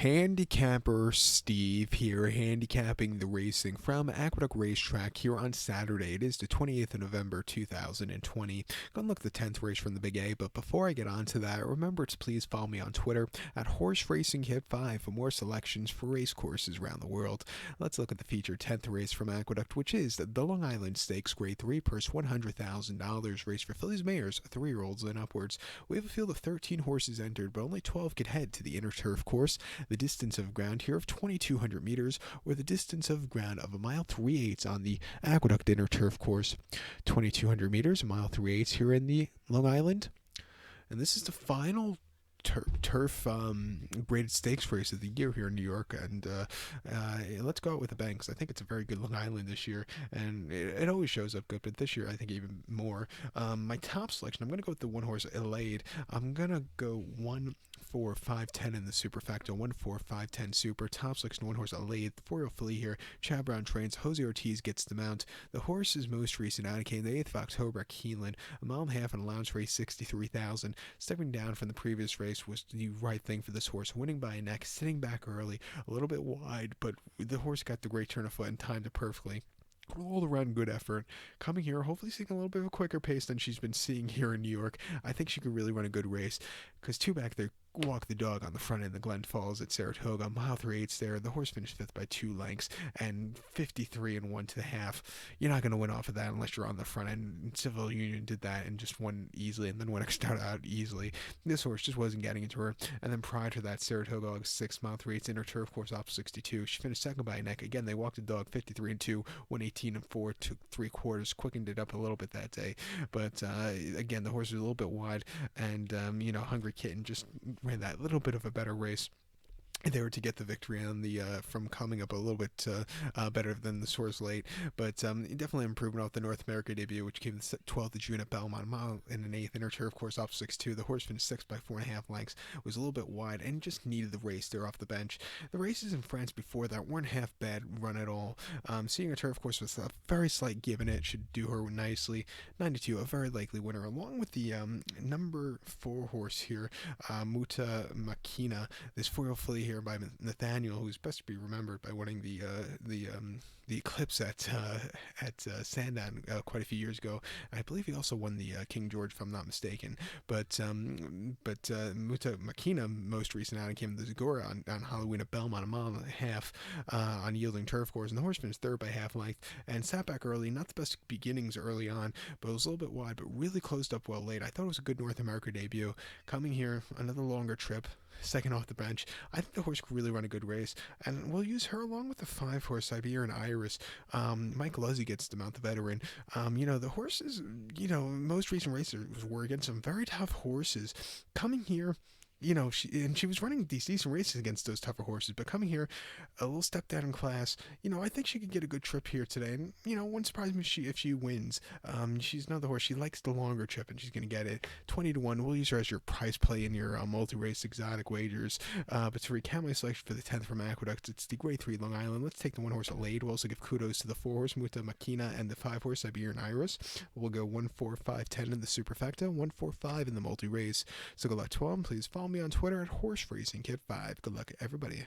Handicapper Steve here, handicapping the racing from Aqueduct Racetrack here on Saturday. It is the 28th of November 2020. Gonna look at the 10th race from the Big A, but before I get on to that, remember to please follow me on Twitter at HorseRacingHit5 for more selections for race courses around the world. Let's look at the featured 10th race from Aqueduct, which is the Long Island Stakes Grade 3 purse $100,000 race for fillies, mares, 3-year-olds and upwards. We have a field of 13 horses entered, but only 12 could head to the inner turf course. The distance of ground here of 2,200 meters, or the distance of ground of a mile 3/8 on the Aqueduct inner turf course. 2,200 meters, a mile 3/8 here in the Long Island. And this is the final turf graded stakes race of the year here in New York, and let's go out with a bang, because I think it's a very good Long Island this year, and it always shows up good, but this year I think even more. My top selection, I'm going to go with the one horse Elaide. I'm going to go 1, 4, 5, 10 in the superfecta, 1, 4, 5, 10 super. Top selection, one horse Elaide, 4-year-old filly here. Chad Brown trains. Jose Ortiz gets the mount. The horse's most recent out came the 8th of October at Keeneland, a mile and a half in allowance race, 63,000. Stepping down from the previous race was the right thing for this horse, winning by a neck, sitting back early, a little bit wide, but the horse got the great turn of foot and timed it perfectly. All around good effort. Coming here, hopefully seeing a little bit of a quicker pace than she's been seeing here in New York. I think she could really run a good race, because two back there walk the dog on the front end. The Glen Falls at Saratoga, mile 3/8 there. The horse finished 5th by 2 lengths and 53 and 1 to the half. You're not going to win off of that unless you're on the front end. Civil Union did that and just won easily, and then went out easily. This horse just wasn't getting into her. And then prior to that, Saratoga, August 6, mile 3/8 inner turf course off 62. She finished 2nd by a neck. Again, they walked the dog 53 and 2, 118 and 4, took 3/4, quickened it up a little bit that day. But again, the horse was a little bit wide, and Hungry Kitten just ran that little bit of a better race. They were to get the victory on the from coming up a little bit better than the source late, but definitely improvement off the North America debut, which came the 12th of June at Belmont, mile in an 8th inner turf course off 6-2. The horse finished 6th by 4.5 lengths, was a little bit wide, and just needed the race there off the bench. The races in France before that weren't half bad run at all. Seeing a turf course with a very slight give in it should do her nicely. 92, a very likely winner, along with the number 4 horse here, Muta Makina, this 4-year-old filly here by Nathaniel, who's best to be remembered by winning the Eclipse at Sandown quite a few years ago. And I believe he also won the King George, if I'm not mistaken. But Muta Makina, most recent outing, came to the Zagora on Halloween at Belmont, a mile and a half on yielding turf course, and the horse finished 3rd by half length and sat back early. Not the best beginnings early on, but it was a little bit wide, but really closed up well late. I thought it was a good North America debut. Coming here, another longer trip, 2nd off the bench. I think the horse could really run a good race, and we'll use her along with the 5-horse Siberian Iris. Mike Luzzy gets to mount the veteran. The horses, most recent races were against some very tough horses. Coming here, she was running these decent races against those tougher horses, but coming here, a little step down in class, I think she could get a good trip here today, and, wouldn't surprise me if she wins. She's another horse, she likes the longer trip, and she's going to get it. 20 to 1, we'll use her as your prize play in your multi-race exotic wagers, but to recount my selection for the 10th from Aqueduct, it's the Grade 3 Long Island. Let's take the 1-horse Elaide. We'll also give kudos to the 4-horse Muta Makina and the 5-horse Siberian Iris. We'll go 1, 4, 5, 10 in the superfecta, 1, 4, 5 in the multi-race. So good luck to all, please follow me on Twitter at HorseRacingKit5. Good luck, everybody.